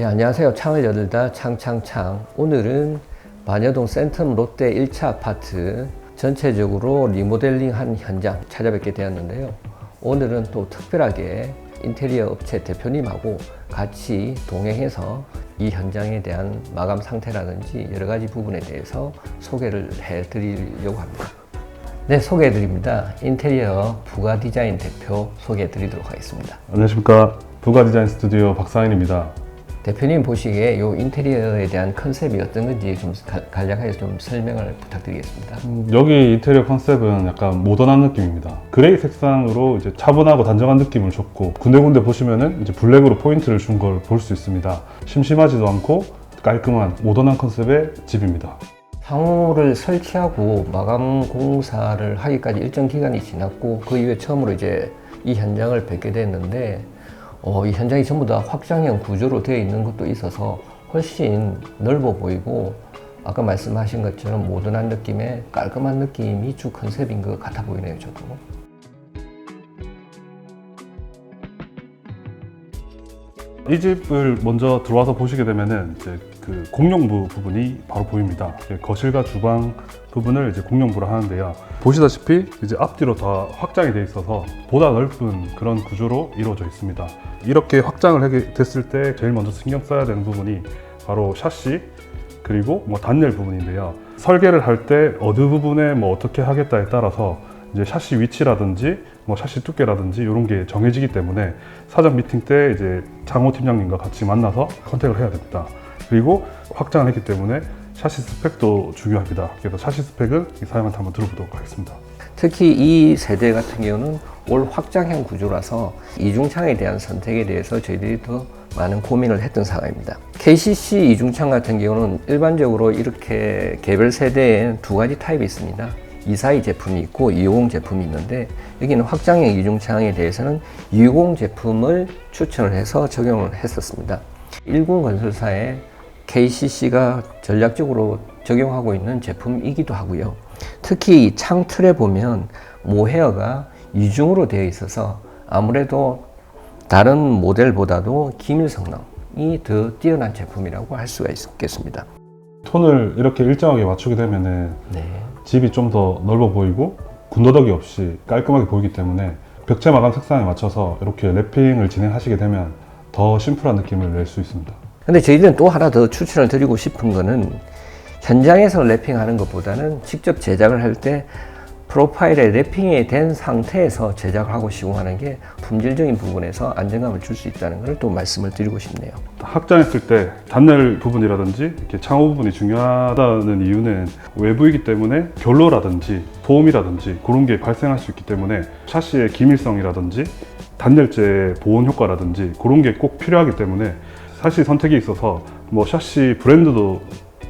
네, 안녕하세요. 창을 열다 창창창. 오늘은 반여동 센텀 롯데 1차 아파트 전체적으로 리모델링한 현장 찾아뵙게 되었는데요. 오늘은 또 특별하게 인테리어 업체 대표님하고 같이 동행해서 이 현장에 대한 마감 상태라든지 여러 가지 부분에 대해서 소개를 해드리려고 합니다. 네, 소개해드립니다. 인테리어 부가디자인 대표 소개해드리도록 하겠습니다. 안녕하십니까. 부가디자인 스튜디오 박상인입니다. 대표님 보시기에 이 인테리어에 대한 컨셉이 어떤 건지 좀 간략하게 좀 설명을 부탁드리겠습니다. 여기 인테리어 컨셉은 약간 모던한 느낌입니다. 그레이 색상으로 이제 차분하고 단정한 느낌을 줬고, 군데군데 보시면은 이제 블랙으로 포인트를 준 걸 볼 수 있습니다. 심심하지도 않고 깔끔한 모던한 컨셉의 집입니다. 상호를 설치하고 마감 공사를 하기까지 일정 기간이 지났고, 그 이후에 처음으로 이제 이 현장을 뵙게 됐는데, 이 현장이 전부 다 확장형 구조로 되어 있는 것도 있어서 훨씬 넓어 보이고, 아까 말씀하신 것처럼 모던한 느낌의 깔끔한 느낌이 주 컨셉인 것 같아 보이네요, 저도. 이 집을 먼저 들어와서 보시게 되면은 이제 그 공용부 부분이 바로 보입니다. 거실과 주방 부분을 이제 공용부로 하는데요. 보시다시피 이제 앞뒤로 다 확장이 되어 있어서 보다 넓은 그런 구조로 이루어져 있습니다. 이렇게 확장을 하게 됐을 때 제일 먼저 신경 써야 되는 부분이 바로 샤시 그리고 단열 부분인데요. 설계를 할 때 어느 부분에 어떻게 하겠다에 따라서 이제 샤시 위치라든지 샤시 두께라든지 이런 게 정해지기 때문에 사전 미팅 때 이제 장호 팀장님과 같이 만나서 컨택을 해야 됩니다. 그리고 확장을 했기 때문에 샤시 스펙도 중요합니다. 그래서 샤시 스펙은 이 사장한테 한번 들어보도록 하겠습니다. 특히 이 세대 같은 경우는 올 확장형 구조라서 이중창에 대한 선택에 대해서 저희들이 더 많은 고민을 했던 상황입니다. KCC 이중창 같은 경우는 일반적으로 이렇게 개별 세대에 두 가지 타입이 있습니다. 242 제품이 있고 250 제품이 있는데, 여기는 확장형 이중창에 대해서는 250 제품을 추천을 해서 적용을 했었습니다. 일군건설사의 KCC가 전략적으로 적용하고 있는 제품이기도 하고요. 특히 이 창 틀에 보면 모헤어가 이중으로 되어 있어서 아무래도 다른 모델보다도 기밀 성능이 더 뛰어난 제품이라고 할 수가 있겠습니다. 톤을 이렇게 일정하게 맞추게 되면은 집이 좀 더 넓어 보이고 군더더기 없이 깔끔하게 보이기 때문에 벽체 마감 색상에 맞춰서 이렇게 랩핑을 진행하시게 되면 더 심플한 느낌을 낼 수 있습니다. 근데 저희들은 또 하나 더 추천을 드리고 싶은 거는, 현장에서 랩핑하는 것보다는 직접 제작을 할 때 프로파일에 랩핑이 된 상태에서 제작을 하고 시공하는 게 품질적인 부분에서 안정감을 줄 수 있다는 걸 또 말씀을 드리고 싶네요. 확장했을 때 단열 부분이라든지 이렇게 창호 부분이 중요하다는 이유는 외부이기 때문에 결로라든지 소음이라든지 그런 게 발생할 수 있기 때문에 샤시의 기밀성이라든지 단열재 보온 효과라든지 그런 게 꼭 필요하기 때문에 샤시 선택에 있어서 샤시 브랜드도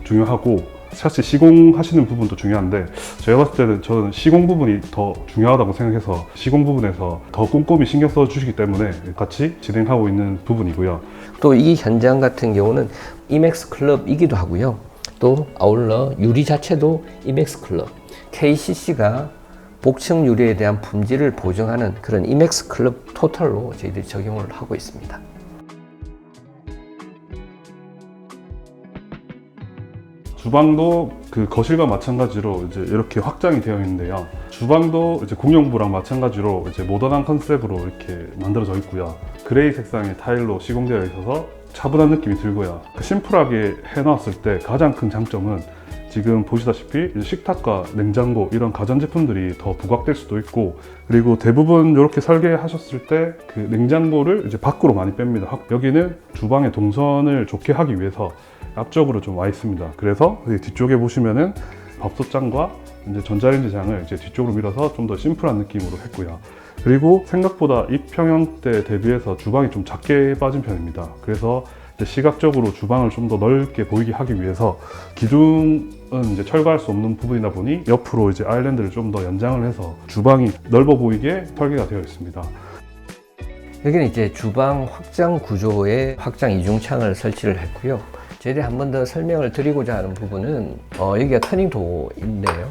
중요하고 샤시 시공하시는 부분도 중요한데, 제가 봤을 때는 저는 시공 부분이 더 중요하다고 생각해서 시공 부분에서 더 꼼꼼히 신경 써 주시기 때문에 같이 진행하고 있는 부분이고요. 또 이 현장 같은 경우는 이맥스 클럽이기도 하고요. 또 아울러 유리 자체도 이맥스 클럽, KCC가 복층 유리에 대한 품질을 보증하는 그런 이맥스 클럽 토탈로 저희들이 적용을 하고 있습니다. 주방도 그 거실과 마찬가지로 이제 이렇게 확장이 되어 있는데요. 주방도 이제 공용부랑 마찬가지로 이제 모던한 컨셉으로 이렇게 만들어져 있고요. 그레이 색상의 타일로 시공되어 있어서 차분한 느낌이 들고요. 심플하게 해놨을 때 가장 큰 장점은 지금 보시다시피 식탁과 냉장고 이런 가전제품들이 더 부각될 수도 있고, 그리고 대부분 이렇게 설계하셨을 때 그 냉장고를 이제 밖으로 많이 뺍니다. 여기는 주방의 동선을 좋게 하기 위해서 앞쪽으로 좀 와 있습니다. 그래서 뒤쪽에 보시면은 밥솥장과 이제 전자레인지장을 이제 뒤쪽으로 밀어서 좀 더 심플한 느낌으로 했고요. 그리고 생각보다 입평형 때 대비해서 주방이 좀 작게 빠진 편입니다. 그래서 이제 시각적으로 주방을 좀 더 넓게 보이게 하기 위해서 기둥은 이제 철거할 수 없는 부분이다 보니 옆으로 이제 아일랜드를 좀 더 연장을 해서 주방이 넓어 보이게 설계가 되어 있습니다. 여기는 이제 주방 확장 구조의 확장 이중창을 설치를 했고요. 저희들이 한 번 더 설명을 드리고자 하는 부분은 여기가 터닝도인데요.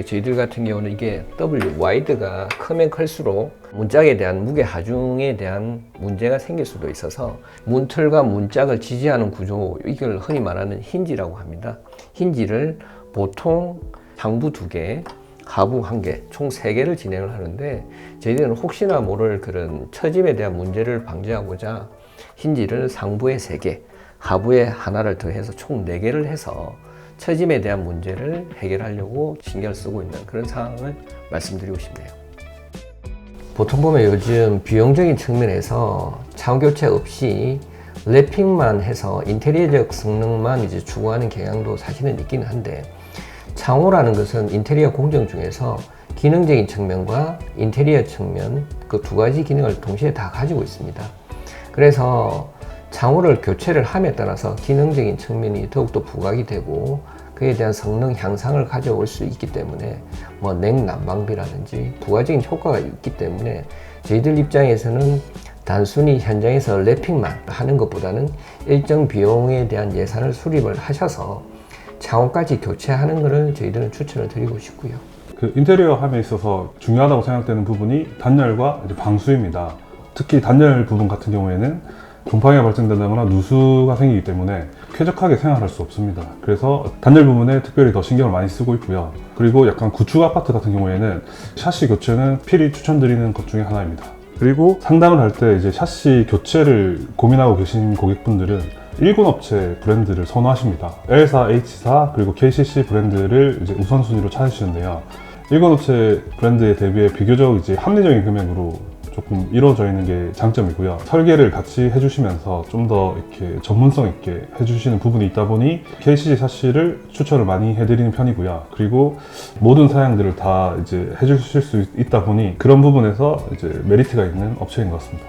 저희들 같은 경우는 이게 W 와이드가 크면 클수록 문짝에 대한 무게 하중에 대한 문제가 생길 수도 있어서 문틀과 문짝을 지지하는 구조, 이걸 흔히 말하는 힌지라고 합니다. 힌지를 보통 상부 2개, 하부 1개, 총 3개를 진행을 하는데 저희들은 혹시나 모를 그런 처짐에 대한 문제를 방지하고자 힌지를 상부에 3개, 하부에 하나를 더해서 총 4개를 해서 처짐에 대한 문제를 해결하려고 신경을 쓰고 있는 그런 상황을 말씀드리고 싶네요. 보통 보면 요즘 비용적인 측면에서 창호 교체 없이 랩핑만 해서 인테리어적 성능만 이제 추구하는 경향도 사실은 있기는 한데, 창호라는 것은 인테리어 공정 중에서 기능적인 측면과 인테리어 측면 그 2가지 기능을 동시에 다 가지고 있습니다. 그래서 창호를 교체를 함에 따라서 기능적인 측면이 더욱더 부각이 되고 그에 대한 성능 향상을 가져올 수 있기 때문에 뭐 냉난방비라든지 부가적인 효과가 있기 때문에 저희들 입장에서는 단순히 현장에서 랩핑만 하는 것보다는 일정 비용에 대한 예산을 수립을 하셔서 창호까지 교체하는 것을 저희들은 추천을 드리고 싶고요. 그 인테리어 함에 있어서 중요하다고 생각되는 부분이 단열과 이제 방수입니다. 특히 단열 부분 같은 경우에는 곰팡이가 발생된다거나 누수가 생기기 때문에 쾌적하게 생활할 수 없습니다. 그래서 단열 부분에 특별히 더 신경을 많이 쓰고 있고요. 그리고 약간 구축 아파트 같은 경우에는 샤시 교체는 필히 추천드리는 것 중에 하나입니다. 그리고 상담을 할 때 이제 샤시 교체를 고민하고 계신 고객분들은 일군 업체 브랜드를 선호하십니다. L사, H사, 그리고 KCC 브랜드를 이제 우선순위로 찾으시는데요. 일군 업체 브랜드에 대비해 비교적 이제 합리적인 금액으로 조금 이루어져 있는 게 장점이고요. 설계를 같이 해주시면서 좀 더 이렇게 전문성 있게 해주시는 부분이 있다 보니 KCC 샤시를 추천을 많이 해드리는 편이고요. 그리고 모든 사양들을 다 이제 해주실 수 있다 보니 그런 부분에서 이제 메리트가 있는 업체인 것 같습니다.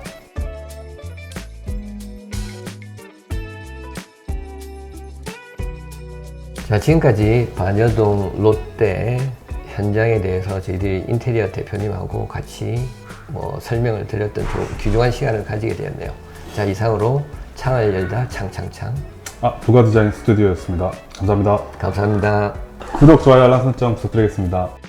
자, 지금까지 반여동 롯데 현장에 대해서 저희들이 인테리어 대표님하고 같이 설명을 드렸던 좀 귀중한 시간을 가지게 되었네요. 자, 이상으로 창을 열다 창창창. 부가디자인 스튜디오였습니다. 감사합니다. 감사합니다. 구독, 좋아요, 알람 설정 부탁드리겠습니다.